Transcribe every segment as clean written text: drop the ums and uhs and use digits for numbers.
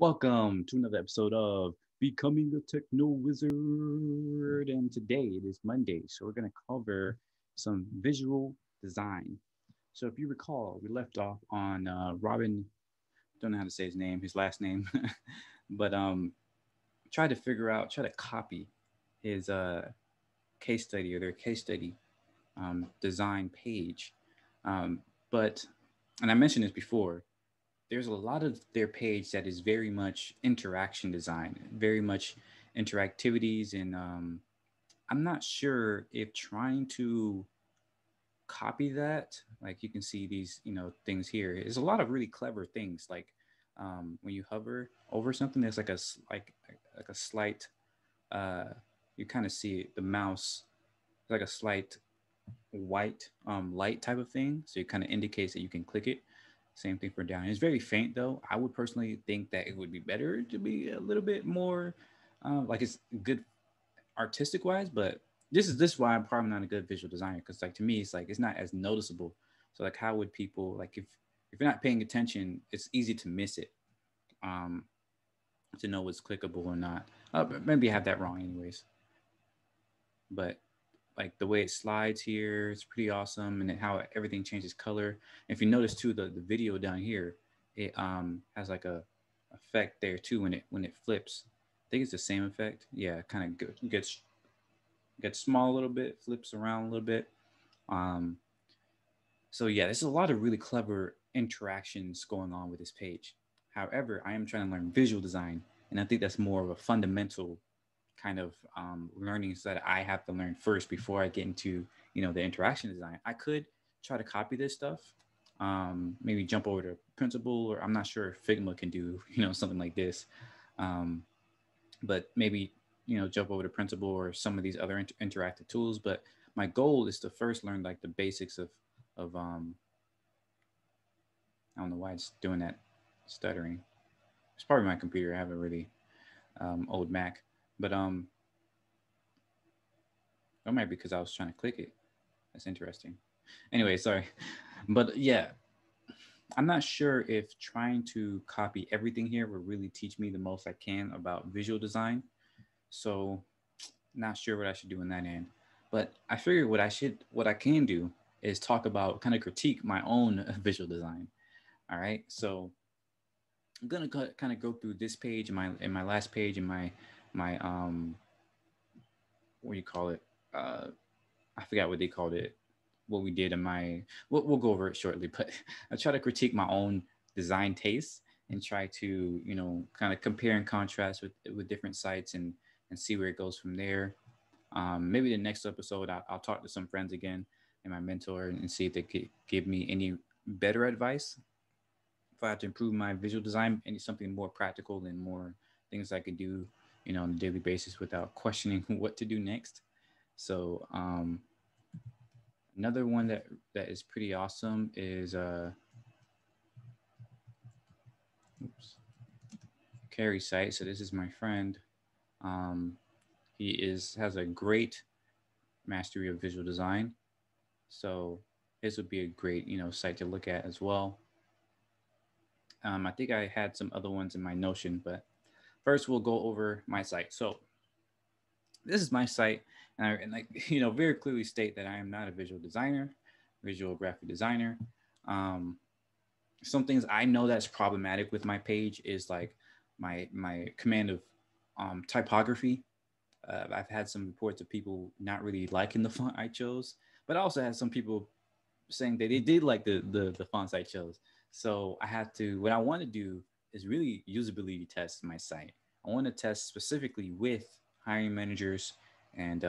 Welcome to another episode of Becoming a Techno Wizard. And today it is Monday, so we're going to cover some visual design. So, if you recall, we left off on Robin, don't know how to say his name, his last name, but try to figure out, try to copy his case study or their case study design page. Um, but, and I mentioned this before, there's a lot of their page that is very much interaction design, very much interactivities, and I'm not sure if trying to copy that, like you can see these, things here. There's a lot of really clever things, like when you hover over something, there's like a slight, uh, you kind of see the mouse like a slight white light type of thing, so it kind of indicates that you can click it. Same thing for down. It's very faint though. I would personally think that it would be better to be a little bit more, like it's good artistic wise. But this is why I'm probably not a good visual designer, because like to me it's like it's not as noticeable. So like how would people like if you're not paying attention, it's easy to miss it, um, to know what's clickable or not. Maybe I have that wrong, anyways. But like the way it slides here, it's pretty awesome, and then how everything changes color. If you notice too, the video down here, it has like a effect there too when it flips. I think it's the same effect. Yeah, it kind of gets small a little bit, flips around a little bit. Um, so yeah, there's a lot of really clever interactions going on with this page. However, I am trying to learn visual design, and I think that's more of a fundamental kind of learnings that I have to learn first before I get into the interaction design. I could try to copy this stuff, maybe jump over to Printable, or I'm not sure if Figma can do something like this, um, but maybe jump over to Printable or some of these other interactive tools. But my goal is to first learn like the basics of I don't know why it's doing that, stuttering. It's probably my computer. I have a really old Mac, but that might be because I was trying to click it. That's interesting. Anyway, sorry. But yeah, I'm not sure if trying to copy everything here will really teach me the most I can about visual design. So not sure what I should do in that end. But I figured what I can do is talk about, kind of critique my own visual design. All right. So I'm gonna kind of go through this page and my last page and my what do you call it? Uh, I forgot what they called it, what we did in my, we'll go over it shortly, but I try to critique my own design tastes and try to, kind of compare and contrast with different sites and see where it goes from there. Maybe the next episode, I'll talk to some friends again and my mentor and see if they could give me any better advice if I have to improve my visual design, and something more practical and more things I could do, on a daily basis without questioning what to do next. So, another one that is pretty awesome is oops, Carrie site. So this is my friend. Um, he has a great mastery of visual design. So his would be a great site to look at as well. I think I had some other ones in my Notion, but first we'll go over my site. So this is my site, and like very clearly state that I am not a visual designer, visual graphic designer. Um, some things I know that's problematic with my page is like my command of typography. I've had some reports of people not really liking the font I chose, but I also had some people saying that they did like the fonts I chose. So I had to. What I want to do is really usability test my site. I want to test specifically with hiring managers and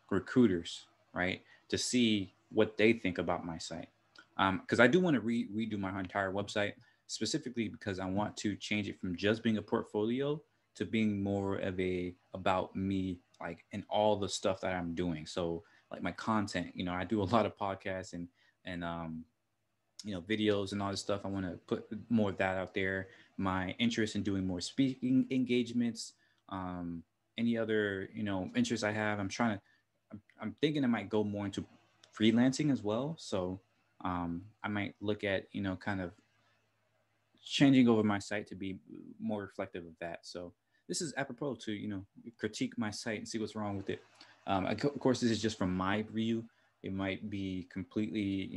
recruiters, right, to see what they think about my site. Because I do want to redo my entire website, specifically because I want to change it from just being a portfolio to being more of a about me, like in all the stuff that I'm doing. So like my content, I do a lot of podcasts and videos and all this stuff. I want to put more of that out there. My interest in doing more speaking engagements, um, any other interests I have. I'm thinking I might go more into freelancing as well. So I might look at kind of changing over my site to be more reflective of that. So this is apropos to, critique my site and see what's wrong with it. Of course, this is just from my view. It might be completely,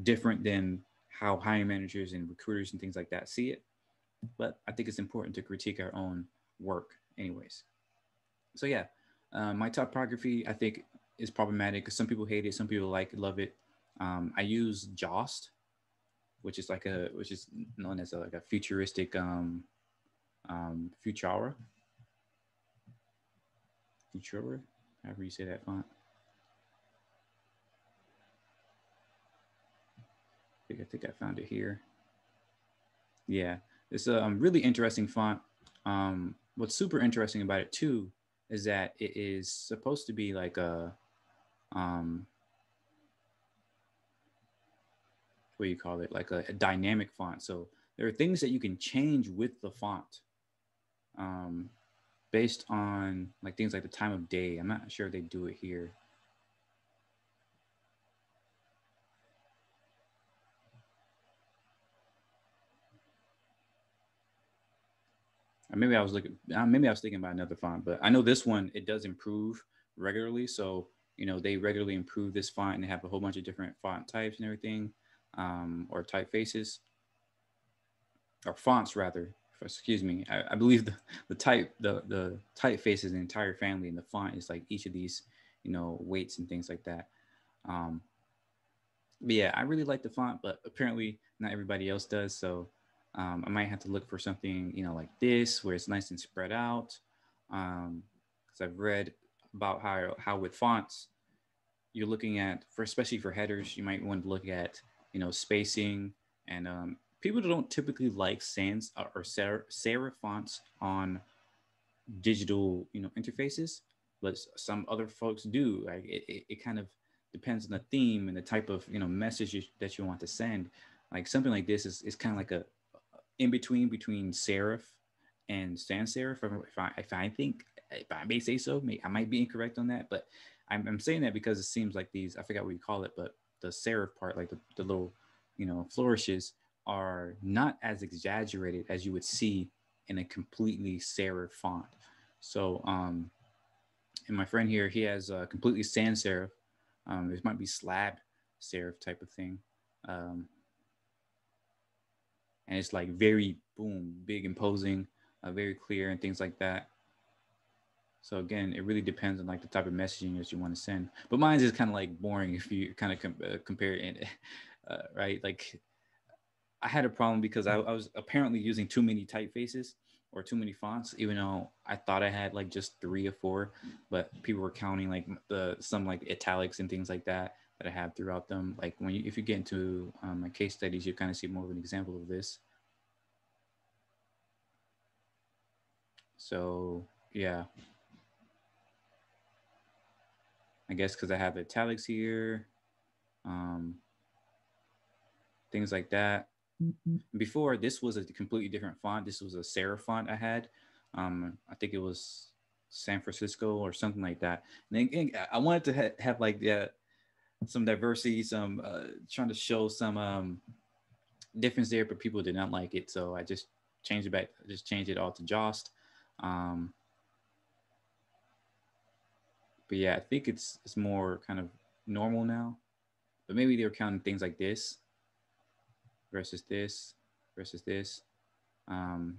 different than how hiring managers and recruiters and things like that see it. But I think it's important to critique our own work anyways. So yeah, my typography, I think, is problematic because some people hate it, some people love it. I use Jost, which is known as like a futuristic Futura, however you say that font. I think I found it here. Yeah, it's a really interesting font. What's super interesting about it too is that it is supposed to be like a what do you call it, like a dynamic font. So there are things that you can change with the font based on like things like the time of day. I'm not sure if they do it here. Maybe I was thinking about another font, but I know this one, it does improve regularly. So, they regularly improve this font and they have a whole bunch of different font types and everything, or typefaces, or fonts rather. Excuse me. I believe the typeface is an entire family, and the font is like each of these, weights and things like that. Um, but yeah, I really like the font, but apparently not everybody else does. So I might have to look for something, like this, where it's nice and spread out. Because I've read about how with fonts, you're looking at, for especially for headers, you might want to look at, spacing, and people don't typically like sans or serif fonts on digital, interfaces, but some other folks do. Like it kind of depends on the theme and the type of, message that you want to send. Like something like this is kind of like a in between serif and sans serif. If I may say so, I might be incorrect on that, but I'm saying that because it seems like these, I forgot what you call it, but the serif part, like the little, flourishes, are not as exaggerated as you would see in a completely serif font. So, and my friend here, he has a completely sans serif. This might be slab serif type of thing. And it's like very boom, big, imposing, very clear, and things like that. So again, it really depends on like the type of messaging that you want to send. But mine is kind of like boring if you kind of compare it, right? Like I had a problem because I was apparently using too many typefaces or too many fonts, even though I thought I had like just 3 or 4, but people were counting like some like italics and things like that I have throughout them. Like if you get into my case studies, you kind of see more of an example of this. So yeah, I guess because I have the italics here, things like that. Before, this was a completely different font. This was a serif font I had. I think it was San Francisco or something like that. And then, I wanted to have like some diversity, some trying to show some difference there, but people did not like it. So I just changed it back. Just changed it all to Jost. But yeah, I think it's more kind of normal now. But maybe they were counting things like this versus this versus this. Um,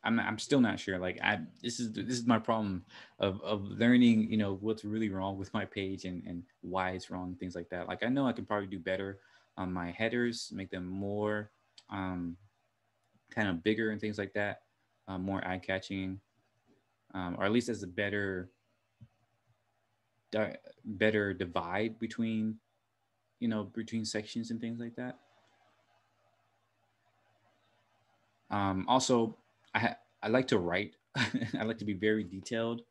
I'm still not sure. Like this is my problem of learning, what's really wrong with my page and why it's wrong, things like that. Like I know I can probably do better on my headers, make them more kind of bigger and things like that, more eye catching, or at least as a better divide between between sections and things like that. Also, I like to write. I like to be very detailed.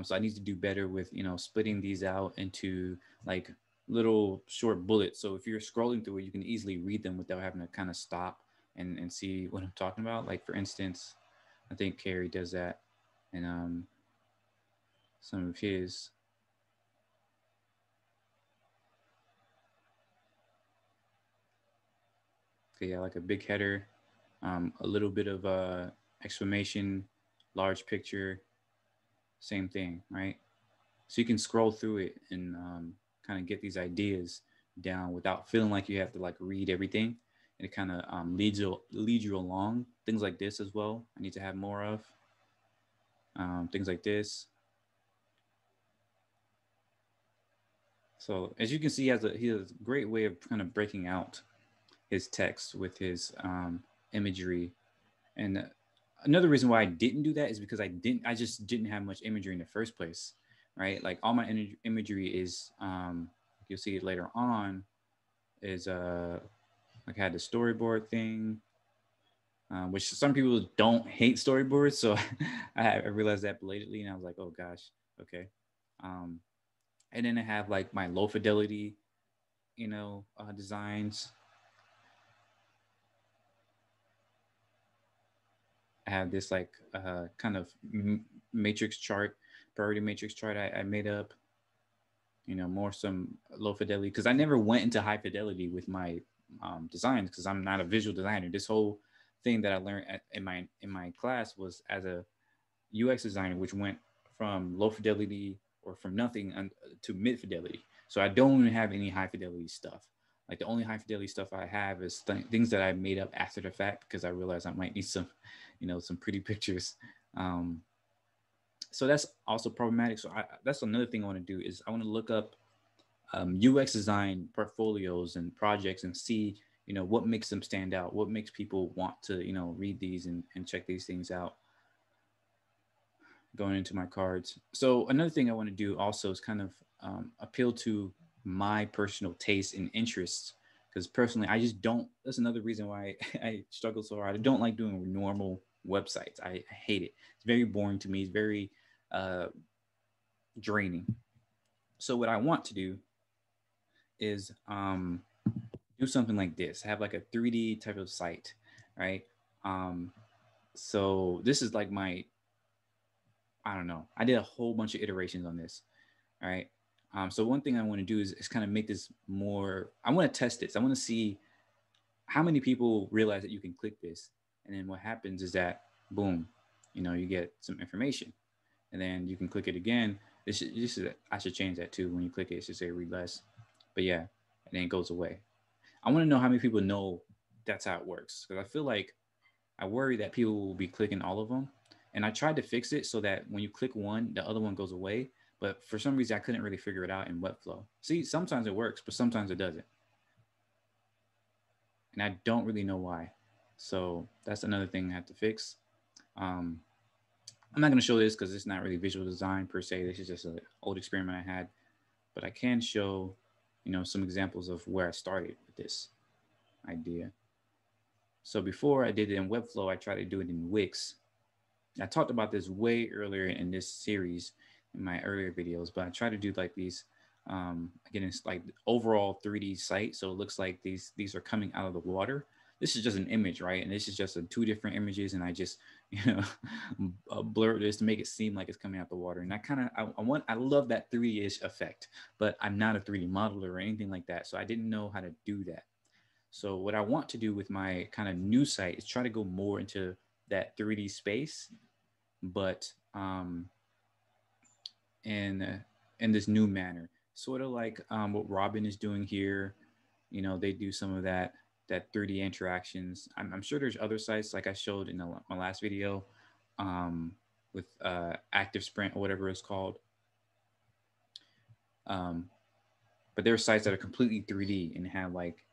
So I need to do better with splitting these out into like little short bullets. So if you're scrolling through it, you can easily read them without having to kind of stop and see what I'm talking about. Like for instance, I think Carrie does that, and some of his. Okay, yeah, like a big header, a little bit of exclamation, large picture, same thing, right? So you can scroll through it and kind of get these ideas down without feeling like you have to like read everything, and it kind of leads you along. Things like this as well. I need to have more of things like this. So as you can see, he has a great way of kind of breaking out his text with his imagery. And another reason why I didn't do that is because I just didn't have much imagery in the first place, right? Like all my imagery is, you'll see it later on, is like I had the storyboard thing, which some people don't hate storyboards. So I realized that belatedly, and I was like, oh gosh, okay. Um, and then I have like my low fidelity, designs. I have this like kind of matrix chart, priority matrix chart I made up. More some low fidelity because I never went into high fidelity with my designs because I'm not a visual designer. This whole thing that I learned in my class was as a UX designer, which went from low fidelity or from nothing to mid fidelity. So I don't even have any high fidelity stuff. Like the only high fidelity stuff I have is things that I made up after the fact because I realized I might need some pretty pictures. Um, so that's also problematic. So that's another thing I want to do is I want to look up UX design portfolios and projects and see what makes them stand out, what makes people want to read these and check these things out. Going into my cards. So another thing I want to do also is kind of appeal to my personal taste and interests because personally I just don't. That's another reason why I struggle so hard. I don't like doing normal websites. I hate it. It's very boring to me. It's very uh, draining. So what I want to do is do something like this. Have like a 3D type of site, right? Um, so this is like my, I don't know. I did a whole bunch of iterations on this. All right. So one thing I want to do is kind of make this more. I want to test this. I want to see how many people realize that you can click this, and then what happens is that boom, you get some information, and then you can click it again. I should change that too. When you click it, it should say read less. But yeah, and then it goes away. I want to know how many people know that's how it works because I feel like I worry that people will be clicking all of them. And I tried to fix it so that when you click one, the other one goes away. But for some reason, I couldn't really figure it out in Webflow. See, sometimes it works, but sometimes it doesn't. And I don't really know why. So that's another thing I have to fix. Um, I'm not going to show this because it's not really visual design per se. This is just an old experiment I had. But I can show, some examples of where I started with this idea. So before I did it in Webflow, I tried to do it in Wix. I talked about this way earlier in this series in my earlier videos, but I try to do like these. Again, it's like overall 3D site, so it looks like these are coming out of the water. This is just an image, right? And this is just two different images, and I just blur this to make it seem like it's coming out the water. And I love that 3D-ish effect, but I'm not a 3D modeler or anything like that, so I didn't know how to do that. So what I want to do with my kind of new site is try to go more into that 3D space, but in this new manner, sort of like what Robin is doing here. They do some of that 3D interactions. I'm sure there's other sites like I showed in my last video with Active Sprint or whatever it's called. But there are sites that are completely 3D and have like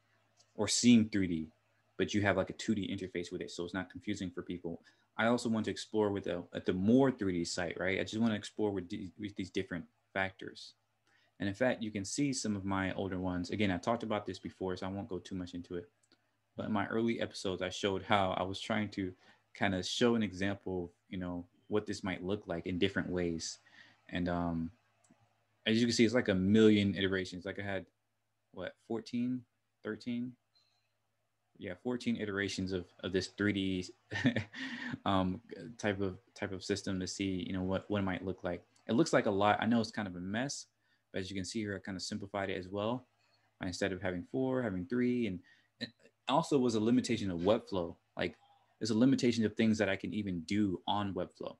or seem 3D, but you have like a 2D interface with it, so it's not confusing for people. I also want to explore with the more 3D site, right? I just want to explore with these different factors. And in fact, you can see some of my older ones. Again, I talked about this before, so I won't go too much into it. But in my early episodes, I showed how I was trying to kind of show an example, what this might look like in different ways. And as you can see, it's like a million iterations. Like I had, 14, 13? Yeah, 14 iterations of this 3D type of system to see what it might look like. It looks like a lot. I know it's kind of a mess, but as you can see here, I kind of simplified it as well. Instead of having 4, having 3, and also was a limitation of Webflow. Like there's a limitation of things that I can even do on Webflow.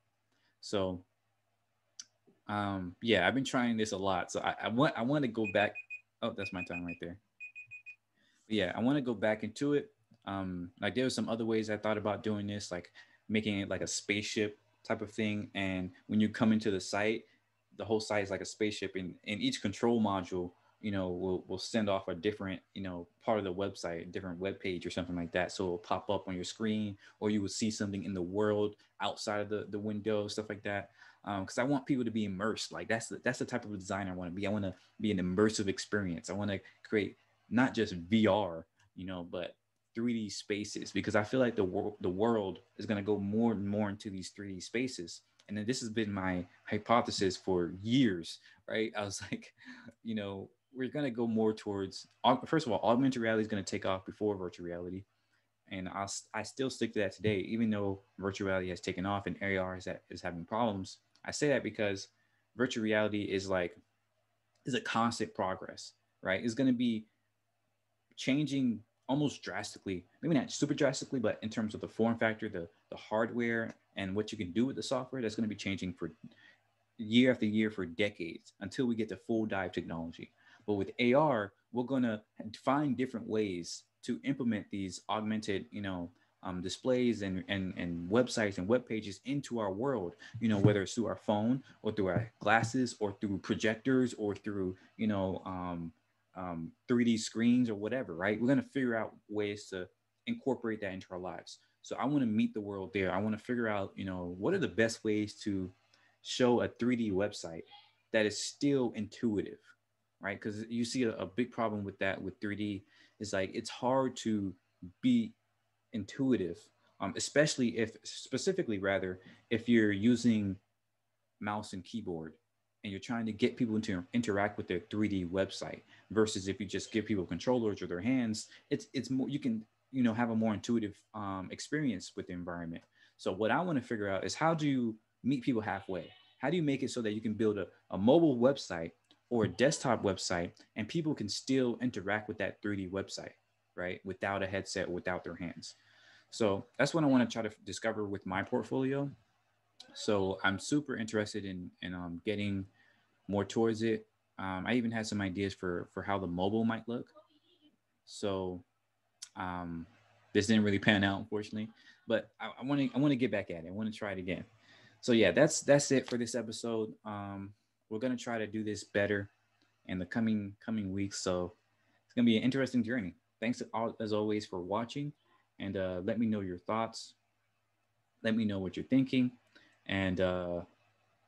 So yeah, I've been trying this a lot. So I want to go back. Oh, that's my time right there. But yeah, I want to go back into it. Like there were some other ways I thought about doing this, like making it like a spaceship type of thing. And when you come into the site, the whole site is like a spaceship, and each control module, will send off a different, part of the website, different web page or something like that. So it'll pop up on your screen, or you will see something in the world outside of the window, stuff like that. Because I want people to be immersed. Like that's the type of design I want to be. I want to be an immersive experience. I want to create not just VR, but 3D spaces, because I feel like the world is going to go more and more into these 3D spaces. And then this has been my hypothesis for years, right? I was like, we're going to go more towards, first of all, augmented reality is going to take off before virtual reality. And I still stick to that today, even though virtual reality has taken off and AR is having problems. I say that because virtual reality is a constant progress, right? It's going to be changing almost drastically, maybe not super drastically, but in terms of the form factor, the hardware, and what you can do with the software, that's going to be changing for year after year for decades until we get to full dive technology. But with AR, we're going to find different ways to implement these augmented, displays and websites and web pages into our world, whether it's through our phone or through our glasses or through projectors or through, 3D screens or whatever, right? We're going to figure out ways to incorporate that into our lives. So I want to meet the world there. I want to figure out, what are the best ways to show a 3D website that is still intuitive, right? Because you see a big problem with that with 3D is like it's hard to be intuitive, especially if specifically rather if you're using mouse and keyboard and you're trying to get people to interact with their 3D website versus if you just give people controllers or their hands, it's more you can have a more intuitive experience with the environment. So what I want to figure out is how do you meet people halfway? How do you make it so that you can build a mobile website or a desktop website and people can still interact with that 3D website, right? Without a headset, without their hands. So that's what I want to try to discover with my portfolio. So I'm super interested in getting more towards it. I even had some ideas for how the mobile might look. So um, this didn't really pan out, unfortunately, but I want to get back at it. I want to try it again. So yeah, that's it for this episode. We're gonna try to do this better in the coming weeks. So it's gonna be an interesting journey. Thanks as always for watching, and let me know your thoughts. Let me know what you're thinking, and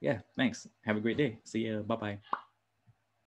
yeah, thanks. Have a great day. See ya. Bye bye.